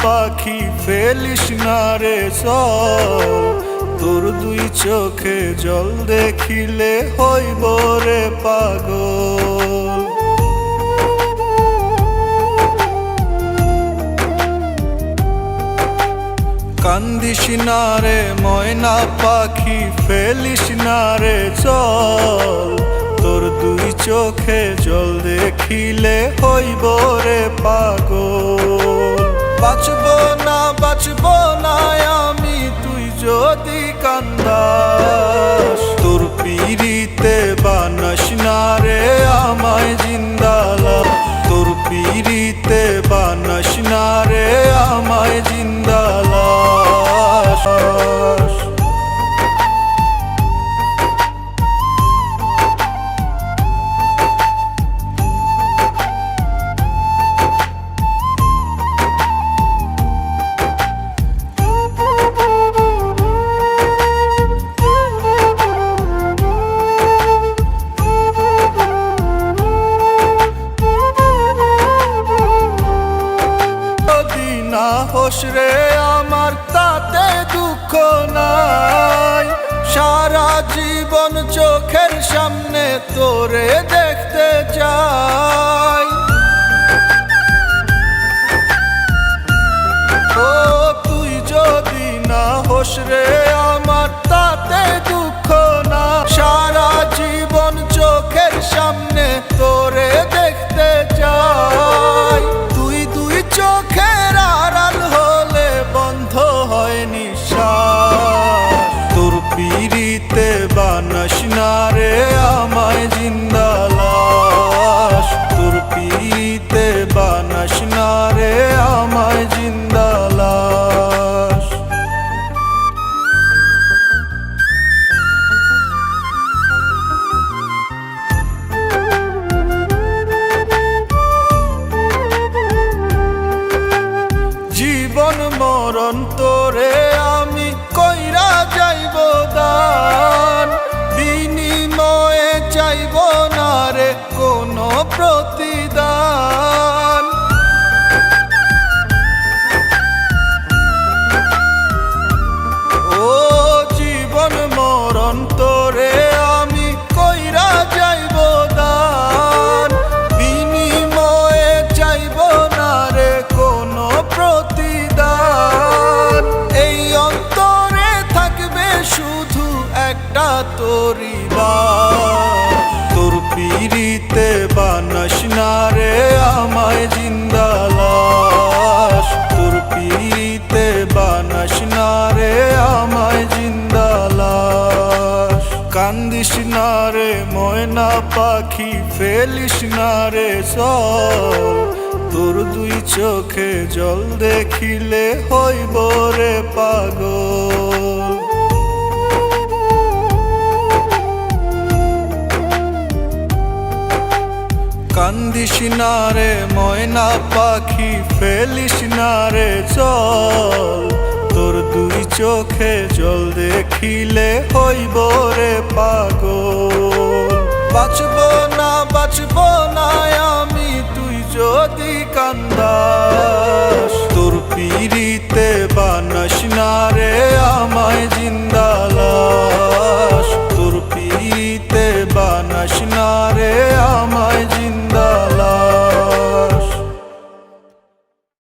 পাখি ফেলিস না রে চল, তোর দুই চোখে জল দেখিলে হইব রে পাগল। কান্দিস না রে ময়না পাখি ফেলিস না রে চল, তোর দুই চোখে জল দেখিলে হইব রে পাগল। বাঁচব না আমি তুই যদি কান্দাস, তোর পিরিতে বানাস না রে আমায় জিন্দালা, তোর পিরিতে বানাস না রে আমায় জিন্দালা। হোস রে আমার তাতে দুঃখ নাই, সারা জীবন চোখের সামনে তোরে দেখতে চাই। ও তুই যদি না হোস রে আমার তাতে দুঃখ না, সারা জীবন চোখের সামনে তোরে দেখতে চাই। তুই দুই চোখের আড়াল হলে বন্ধ হয় নিঃশ্বাস, তোর পিরিতে বানাস না রে আমায় জিন্দালাস, তোর পিরিতে বানাস না রে আমায় জিন্দালাস। জীবন মরণ তোরে আমি কইরা যাইব দান, বিনিময়ে চাইব না রে কোনো প্রতিদান। ও জীবন মরণ তোরে আমি কইরা যাইব দান, বিনিময়ে চাইব না রে কোনো প্রতিদান। এই অন্তরে থাকবে শুধু একটা তোরি বাস, তোর পিরিতে বানাস না রে আমায় জিন্দালাস, তোর পিরিতে বানাস না রে আমায় জিন্দালাস। কান্দিস না রে ময়না পাখি ফেলিস না রে চল, তোর দুই চোখে জল দেখিলে হইব রে পাগল। কান্দিস না রে ময়না পাখি ফেলিস না রে চল, তোর দুই চোখে জল দেখিলে হইব রে পাগল। বাঁচব